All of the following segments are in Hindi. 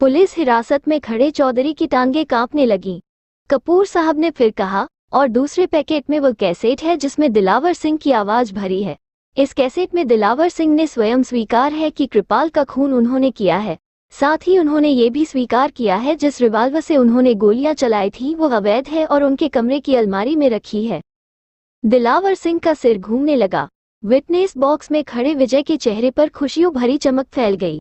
पुलिस हिरासत में खड़े चौधरी की टांगें कांपने लगीं। कपूर साहब ने फिर कहा, और दूसरे पैकेट में वो कैसेट है जिसमें दिलावर सिंह की आवाज भरी है। इस कैसेट में दिलावर सिंह ने स्वयं स्वीकार है कि कृपाल का खून उन्होंने किया है। साथ ही उन्होंने ये भी स्वीकार किया है जिस रिवाल्वर से उन्होंने गोलियां चलाई थी वो अवैध है और उनके कमरे की अलमारी में रखी है। दिलावर सिंह का सिर घूमने लगा। विटनेस बॉक्स में खड़े विजय के चेहरे पर खुशियों भरी चमक फैल गई।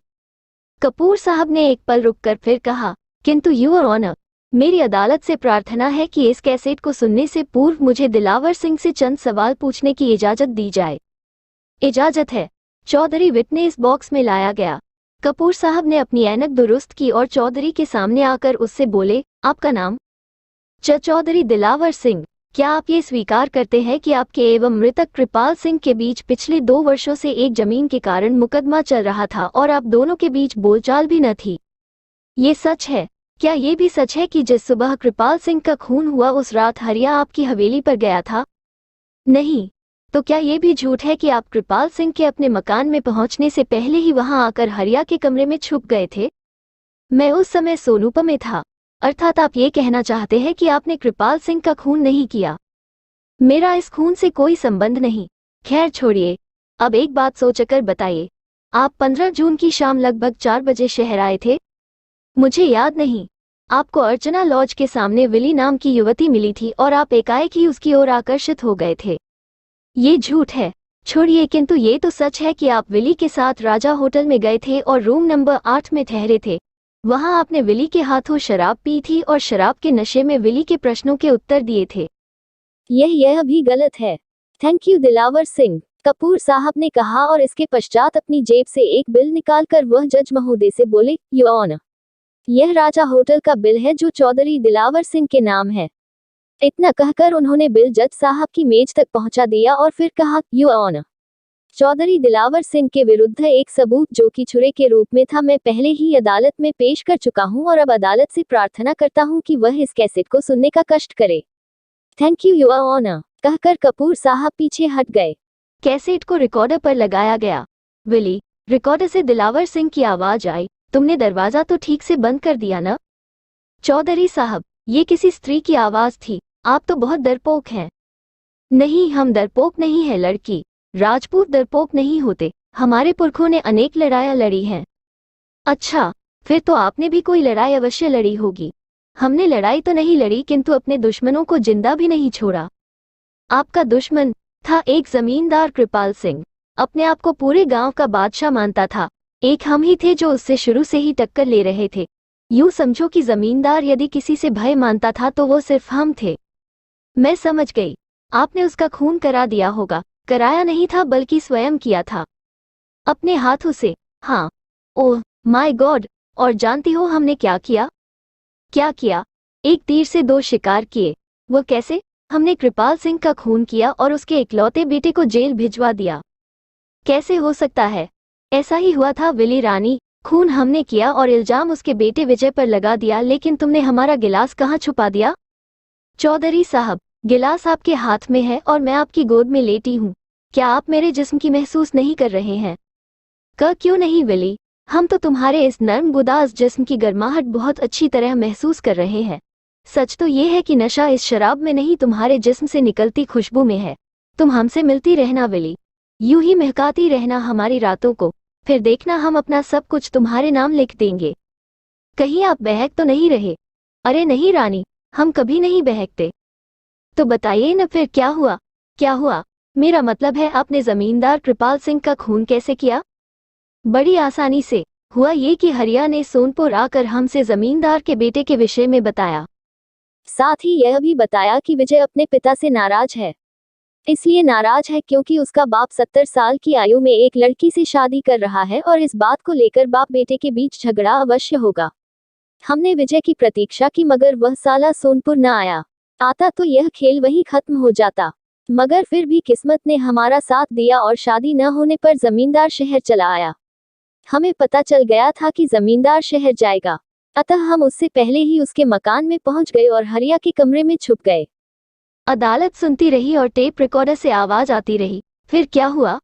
कपूर साहब ने एक पल रुककर फिर कहा, किंतु योर ऑनर, मेरी अदालत से प्रार्थना है कि इस कैसेट को सुनने से पूर्व मुझे दिलावर सिंह से चंद सवाल पूछने की इजाजत दी जाए। इजाजत है। चौधरी विटनेस बॉक्स में लाया गया। कपूर साहब ने अपनी ऐनक दुरुस्त की और चौधरी के सामने आकर उससे बोले, आपका नाम? चौधरी दिलावर सिंह। क्या आप ये स्वीकार करते हैं कि आपके एवं मृतक कृपाल सिंह के बीच पिछले 2 वर्षों से एक जमीन के कारण मुकदमा चल रहा था और आप दोनों के बीच बोलचाल भी न थी? ये सच है। क्या ये भी सच है कि जिस सुबह कृपाल सिंह का खून हुआ उस रात हरिया आपकी हवेली पर गया था? नहीं। तो क्या ये भी झूठ है कि आप कृपाल सिंह के अपने मकान में पहुंचने से पहले ही वहां आकर हरिया के कमरे में छुप गए थे? मैं उस समय सोनूपा में था। अर्थात आप ये कहना चाहते हैं कि आपने कृपाल सिंह का खून नहीं किया। मेरा इस खून से कोई संबंध नहीं। खैर छोड़िए, अब एक बात सोचकर बताइए, आप 15 जून की शाम लगभग 4 बजे शहर आए थे? मुझे याद नहीं। आपको अर्चना लॉज के सामने विली नाम की युवती मिली थी और आप एकाएक ही उसकी ओर आकर्षित हो गए थे। ये झूठ है। छोड़िए, किंतु ये तो सच है कि आप विली के साथ राजा होटल में गए थे और रूम नंबर 8 में ठहरे थे। वहां आपने विली के हाथों शराब पी थी और शराब के नशे में विली के प्रश्नों के उत्तर दिए थे। यह भी गलत है। थैंक यू दिलावर सिंह, कपूर साहब ने कहा और इसके पश्चात अपनी जेब से एक बिल निकालकर वह जज महोदय से बोले, योर ऑनर, यह राजा होटल का बिल है जो चौधरी दिलावर सिंह के नाम है। इतना कहकर उन्होंने बिल जज साहब की मेज तक पहुंचा दिया और फिर कहा, योर ऑनर, चौधरी दिलावर सिंह के विरुद्ध एक सबूत जो कि छुरे के रूप में था मैं पहले ही अदालत में पेश कर चुका हूं और अब अदालत से प्रार्थना करता हूं कि वह इस कैसेट को सुनने का कष्ट करे। थैंक यू योर ऑनर, कहकर कपूर साहब पीछे हट गए। कैसेट को रिकॉर्डर पर लगाया गया। विली, रिकॉर्डर से दिलावर सिंह की आवाज आई, तुमने दरवाजा तो ठीक से बंद कर दिया ना? चौधरी साहब, ये किसी स्त्री की आवाज थी। आप तो बहुत डरपोक हैं। नहीं, हम डरपोक नहीं है लड़की। राजपूत डरपोक नहीं होते। हमारे पुरखों ने अनेक लड़ाइयां लड़ी हैं। अच्छा, फिर तो आपने भी कोई लड़ाई अवश्य लड़ी होगी। हमने लड़ाई तो नहीं लड़ी किंतु अपने दुश्मनों को जिंदा भी नहीं छोड़ा। आपका दुश्मन था एक जमींदार कृपाल सिंह। अपने आप को पूरे गांव का बादशाह मानता था। एक हम ही थे जो उससे शुरू से ही टक्कर ले रहे थे। यूं समझो कि जमींदार यदि किसी से भय मानता था तो वो सिर्फ हम थे। मैं समझ गई। आपने उसका खून करा दिया होगा। कराया नहीं था बल्कि स्वयं किया था, अपने हाथों से। हाँ। ओह माय गॉड, और जानती हो हमने क्या किया? क्या किया? एक तीर से 2 शिकार किए। वो कैसे? हमने कृपाल सिंह का खून किया और उसके इकलौते बेटे को जेल भिजवा दिया। कैसे हो सकता है? ऐसा ही हुआ था विली रानी। खून हमने किया और इल्जाम उसके बेटे विजय पर लगा दिया, लेकिन तुमने हमारा गिलास कहाँ छुपा दिया? चौधरी साहब, गिलास आपके हाथ में है और मैं आपकी गोद में लेटी हूँ। क्या आप मेरे जिस्म की महसूस नहीं कर रहे हैं? क्यों नहीं विली, हम तो तुम्हारे इस नर्म गुदाज जिस्म की गर्माहट बहुत अच्छी तरह महसूस कर रहे हैं। सच तो ये है कि नशा इस शराब में नहीं तुम्हारे जिस्म से निकलती खुशबू में है। तुम हमसे मिलती रहना विली, यूं ही महकाती रहना हमारी रातों को, फिर देखना हम अपना सब कुछ तुम्हारे नाम लिख देंगे। कहीं आप बहक तो नहीं रहे? अरे नहीं रानी, हम कभी नहीं बहकते। तो बताइए न फिर क्या हुआ? क्या हुआ? मेरा मतलब है आपने जमींदार कृपाल सिंह का खून कैसे किया? बड़ी आसानी से। हुआ ये कि हरिया ने सोनपुर आकर हमसे जमींदार के बेटे के विषय में बताया। साथ ही यह भी बताया कि विजय अपने पिता से नाराज है। इसलिए नाराज है क्योंकि उसका बाप 70 साल की आयु में एक लड़की से शादी कर रहा है और इस बात को लेकर बाप बेटे के बीच झगड़ा अवश्य होगा। हमने विजय की प्रतीक्षा की मगर वह साला सोनपुर न आया। आता तो यह खेल वहीं खत्म हो जाता, मगर फिर भी किस्मत ने हमारा साथ दिया और शादी न होने पर जमींदार शहर चला आया। हमें पता चल गया था कि जमींदार शहर जाएगा, अतः हम उससे पहले ही उसके मकान में पहुंच गए और हरिया के कमरे में छुप गए। अदालत सुनती रही और टेप रिकॉर्डर से आवाज आती रही। फिर क्या हुआ?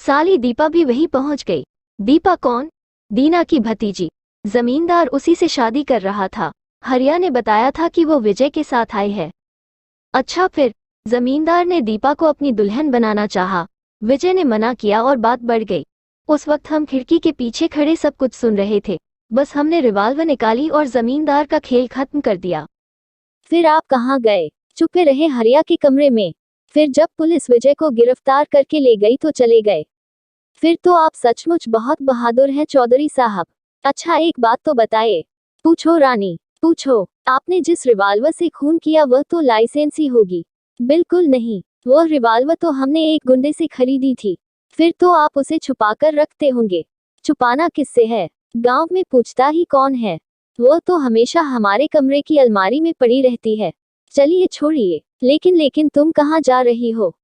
साली दीपा भी वहीं पहुंच गई। दीपा कौन? दीना की भतीजी। जमींदार उसी से शादी कर रहा था। हरिया ने बताया था कि वो विजय के साथ आई है। अच्छा फिर? जमींदार ने दीपा को अपनी दुल्हन बनाना चाहा। विजय ने मना किया और बात बढ़ गई। उस वक्त हम खिड़की के पीछे खड़े सब कुछ सुन रहे थे। बस हमने रिवाल्वर निकाली और जमींदार का खेल खत्म कर दिया। फिर आप कहाँ गए? छुपे रहे हरिया के कमरे में। फिर जब पुलिस विजय को गिरफ्तार करके ले गई तो चले गए। फिर तो आप सचमुच बहुत बहादुर हैं चौधरी साहब। अच्छा एक बात तो बताइए। पूछो रानी, पूछो। आपने जिस रिवाल्वर से खून किया वह तो लाइसेंसी होगी? बिल्कुल नहीं, वह रिवाल्वर तो हमने एक गुंडे से खरीदी थी। फिर तो आप उसे छुपाकर रखते होंगे। छुपाना किससे है? गांव में पूछता ही कौन है? वह तो हमेशा हमारे कमरे की अलमारी में पड़ी रहती है। चलिए छोड़िए, लेकिन तुम कहाँ जा रही हो?